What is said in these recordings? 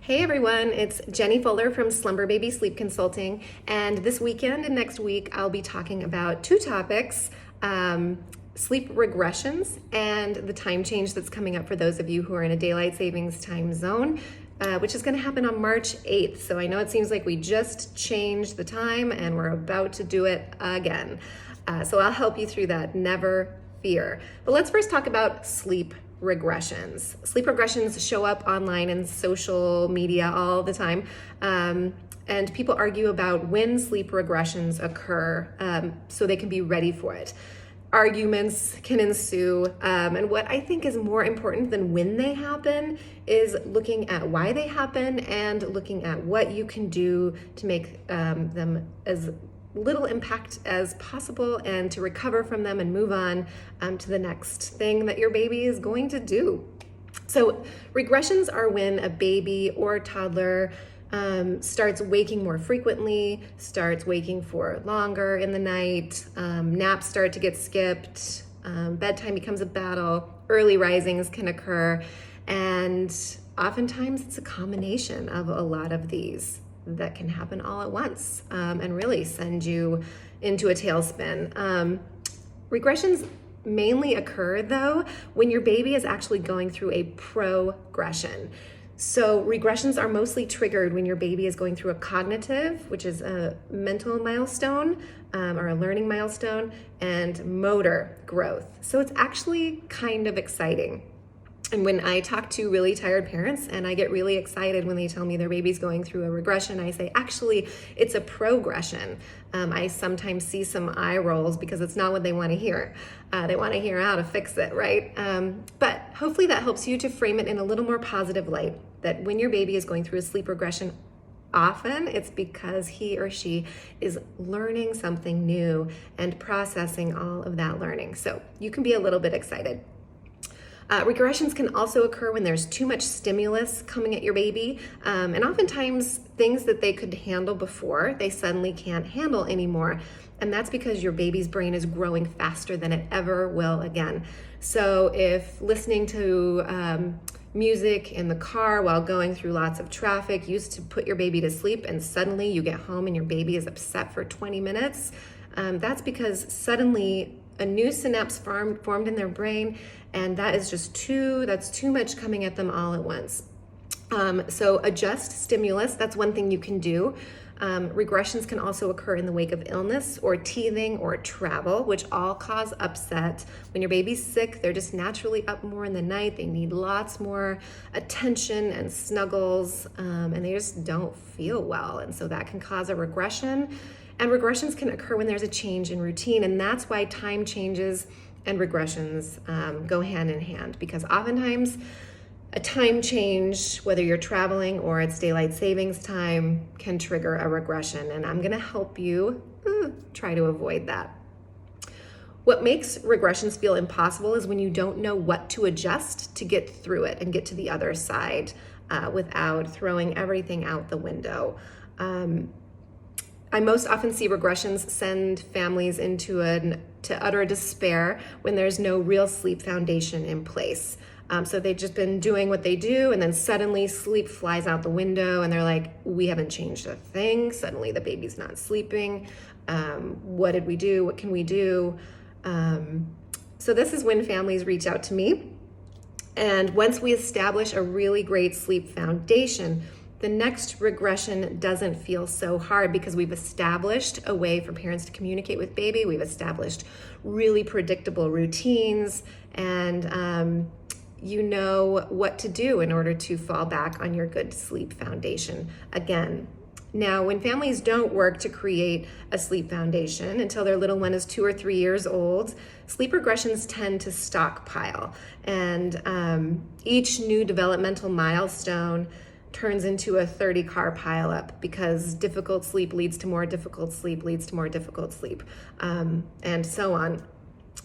Hey everyone, it's Jenni Fuller from Slumber Baby Sleep Consulting, and this weekend and next week I'll be talking about two topics, sleep regressions and the time change that's coming up for those of you who are in a daylight savings time zone, which is going to happen on March 8th. So I know it seems like we just changed the time and we're about to do it again. So I'll help you through that, never fear. But let's first talk about sleep regressions. Sleep regressions show up online and social media all the time. And people argue about when sleep regressions occur so they can be ready for it. Arguments can ensue. And what I think is more important than when they happen is looking at why they happen and looking at what you can do to make them as little impact as possible and to recover from them and move on to the next thing that your baby is going to do. So regressions are when a baby or toddler starts waking more frequently, starts waking for longer in the night, naps start to get skipped, bedtime becomes a battle, early risings can occur, and oftentimes it's a combination of a lot of these that can happen all at once and really send you into a tailspin. Regressions mainly occur though when your baby is actually going through a progression. So regressions are mostly triggered when your baby is going through a cognitive, which is a mental milestone or a learning milestone, and motor growth. So it's actually kind of exciting. And when I talk to really tired parents and I get really excited when they tell me their baby's going through a regression, I say, actually, it's a progression. I sometimes see some eye rolls because it's not what they want to hear. They want to hear how to fix it, right? But hopefully that helps you to frame it in a little more positive light, that when your baby is going through a sleep regression, often it's because he or she is learning something new and processing all of that learning. So you can be a little bit excited. Regressions can also occur when there's too much stimulus coming at your baby, and oftentimes things that they could handle before, they suddenly can't handle anymore. And that's because your baby's brain is growing faster than it ever will again. So if listening to music in the car while going through lots of traffic used to put your baby to sleep, and suddenly you get home and your baby is upset for 20 minutes, that's because suddenly a new synapse formed in their brain, and that's too much coming at them all at once. So adjust stimulus, that's one thing you can do. Regressions can also occur in the wake of illness or teething or travel, which all cause upset. When your baby's sick, they're just naturally up more in the night. They need lots more attention and snuggles, and they just don't feel well. And so that can cause a regression. And regressions can occur when there's a change in routine, and that's why time changes and regressions go hand in hand, because oftentimes a time change, whether you're traveling or it's daylight savings time, can trigger a regression, and I'm gonna help you try to avoid that. What makes regressions feel impossible is when you don't know what to adjust to get through it and get to the other side without throwing everything out the window. I most often see regressions send families into utter despair when there's no real sleep foundation in place. So they've just been doing what they do, and then suddenly sleep flies out the window and they're like, we haven't changed a thing. Suddenly the baby's not sleeping. What did we do? What can we do? So this is when families reach out to me. And once we establish a really great sleep foundation, the next regression doesn't feel so hard because we've established a way for parents to communicate with baby. We've established really predictable routines, and you know what to do in order to fall back on your good sleep foundation again. Now, when families don't work to create a sleep foundation until their little one is 2 or 3 years old, sleep regressions tend to stockpile, and each new developmental milestone turns into a 30-car pileup because difficult sleep leads to more difficult sleep leads to more difficult sleep, and so on.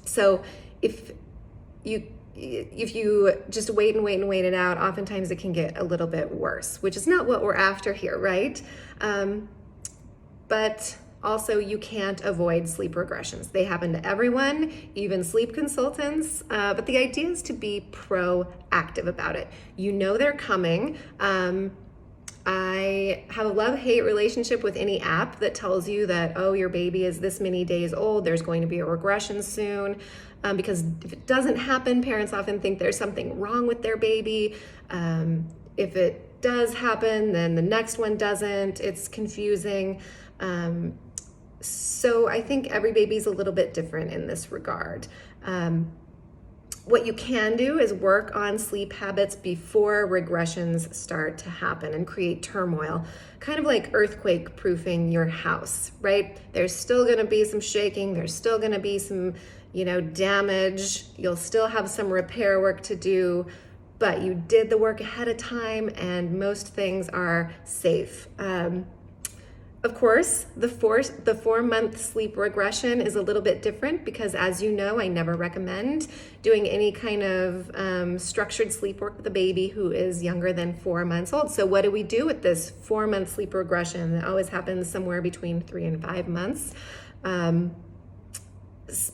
So if you just wait it out, oftentimes it can get a little bit worse, which is not what we're after here, right? But Also, you can't avoid sleep regressions. They happen to everyone, even sleep consultants, but the idea is to be proactive about it. You know they're coming, I have a love-hate relationship with any app that tells you that, oh, your baby is this many days old, there's going to be a regression soon. Because if it doesn't happen, parents often think there's something wrong with their baby. If it does happen, then the next one doesn't. It's confusing. So I think every baby's a little bit different in this regard. What you can do is work on sleep habits before regressions start to happen and create turmoil, kind of like earthquake proofing your house, right? There's still gonna be some shaking, there's still gonna be some, damage, you'll still have some repair work to do, but you did the work ahead of time and most things are safe. Of course, the 4-month sleep regression is a little bit different because, as you know, I never recommend doing any kind of structured sleep work with a baby who is younger than 4 months old. So what do we do with this 4-month sleep regression that always happens somewhere between 3 and 5 months?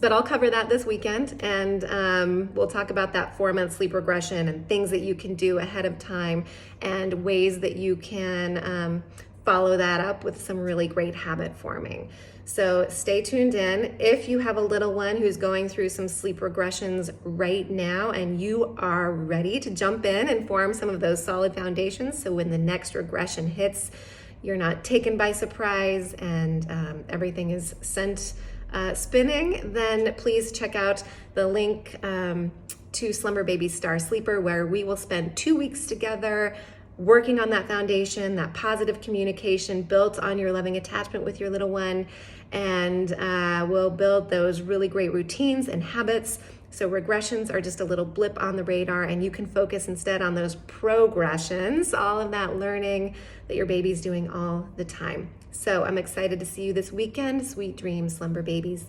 But I'll cover that this weekend, and we'll talk about that 4-month sleep regression and things that you can do ahead of time and ways that you can follow that up with some really great habit forming. So stay tuned in. If you have a little one who's going through some sleep regressions right now and you are ready to jump in and form some of those solid foundations, so when the next regression hits, you're not taken by surprise and everything is sent spinning, then please check out the link to Slumber Baby Star Sleeper, where we will spend 2 weeks together working on that foundation, that positive communication built on your loving attachment with your little one, and we'll build those really great routines and habits. So regressions are just a little blip on the radar, and you can focus instead on those progressions, all of that learning that your baby's doing all the time. So I'm excited to see you this weekend. Sweet dreams, Slumber Babies.